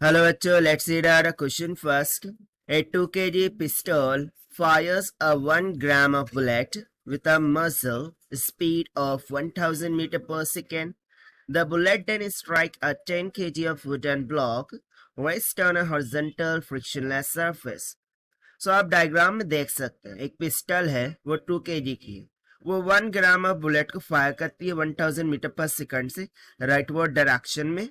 Hello bachcho, let's read out a question first. A 2 kg pistol fires a 1 gram of bullet with a muzzle speed of 1000 meter per second. The bullet then strikes a 10 kg of wooden block rest on a horizontal frictionless surface. So आप diagram में देख सकते हैं एक pistol है वो 2 kg की है वो 1 ग्राम ऑफ बुलेट को फायर करती है 1000 मीटर पर सेकंड से राइटवर्ड डायरेक्शन में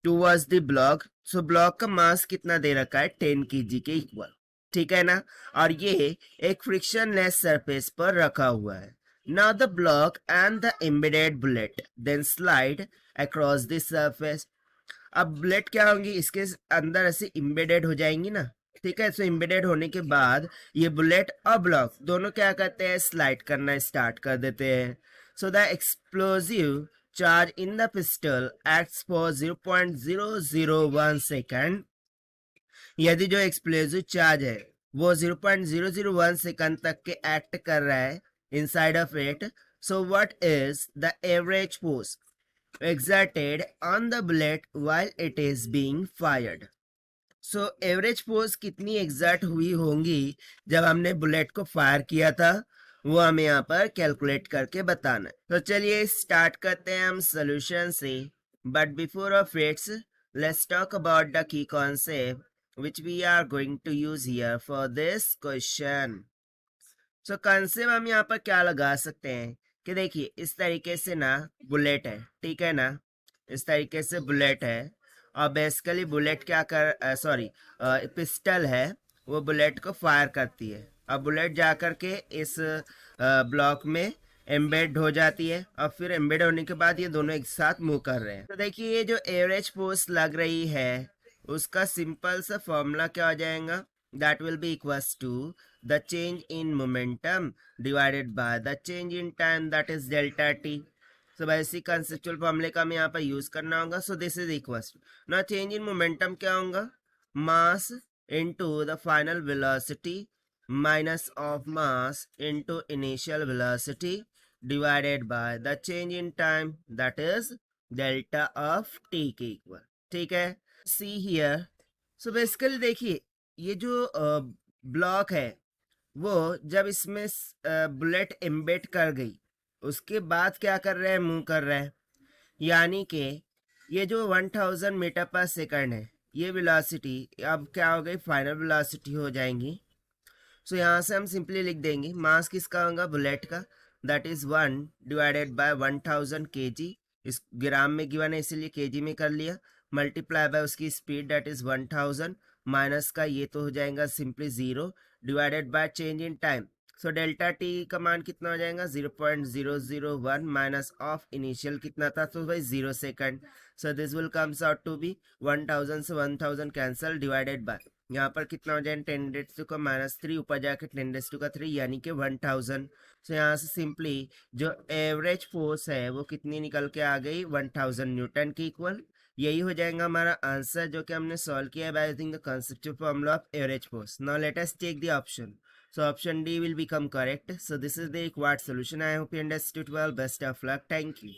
towards the block. So block का मास कितना दे रखा है 10 kg के इक्वल, ठीक है ना। और ये एक फ्रिक्शनलेस सरफेस पर रखा हुआ है। Now the block and the embedded bullet then slide across the surface. अब बुलेट क्या होंगी इसके अंदर ऐसे एम्बेडेड हो जाएंगी ना, ठीक है। सो एम्बेडेड होने के बाद ये बुलेट और ब्लॉक दोनों क्या करते हैं स्लाइड करना स्टार्ट कर देते हैं। So the explosive charge in the pistol acts for 0.001 second. यदि जो एक्सप्लोजिव चार्ज है वो 0.001 सेकंड तक के एक्ट कर रहा है inside of it, so what is the average force exerted on the bullet while it is being fired? So average force कितनी एग्जर्ट हुई होंगी जब हमने बुलेट को फायर किया था वो हमें यहाँ पर कैलकुलेट करके बताना है। तो चलिए स्टार्ट करते हैं हम सोल्यूशन से, but before of its let's talk about the key concept which we are going to use here for this question. So concept हम यहाँ पर क्या लगा सकते हैं कि देखिए इस तरीके से ना बुलेट है, ठीक है ना, इस तरीके से बुलेट है और बेसिकली बुलेट क्या कर सॉरी पिस्टल है वो बुलेट को फायर करती है। अब बुलेट जा कर के इस ब्लॉक में एम्बेड हो जाती है और फिर एम्बेड होने के बाद ये दोनों एक साथ मूव कर रहे हैं। तो देखिए ये जो एवरेज फोर्स लग रही है उसका सिंपल सा फॉर्मूला क्या हो जाएगा, that will be equals to the change in momentum divided by the change in time, that is delta t. So basic conceptual formula का हमें यहाँ पर यूज करना होगा। so this is equals to now change in momentum क्या होगा, mass into the final velocity minus of mass into initial velocity divided by the change in time, that is delta of t के equal, ठीक है। see here, so basically देखिए ये जो block है वो जब इसमें बुलेट एम्बेड कर गई उसके बाद क्या कर रहा है, मूव कर रहा है। यानी कि ये जो 1000 मीटर पर सेकंड है ये वेलोसिटी अब क्या हो गई फाइनल वेलोसिटी हो जाएंगी। सो यहाँ से हम सिंपली लिख देंगे मास किसका होगा बुलेट का, that is 1 divided by 1000 kg, इस ग्राम में गिवन है इसीलिए kg में कर लिया, मल्टीप्लाई बाय उसकी स्पीड दैट इज 1000 माइनस का ये तो हो जाएगा simply 0 divided by change in time. So delta T का मान कितना हो जाएगा 0.001 माइनस ऑफ इनिशियल कितना था तो भाई 0 second. So this will comes out to be 1000 से 1000 कैंसल डिवाइडेड बाय यहाँ पर कितना हो जाए 10 का -3 ऊपर जाके 10 का 3 यानी कि 1000। सो यहाँ से सिंपली जो एवरेज फोर्स है वो कितनी निकल के आ गई 1000 न्यूटन की इक्वल। यही हो जाएगा हमारा आंसर जो कि हमने सॉल्व किया है by using the conceptual formula of average force. Now let us take the option. So option D will become correct. So this is the required solution. I hope you understood well. Best of luck. Thank you.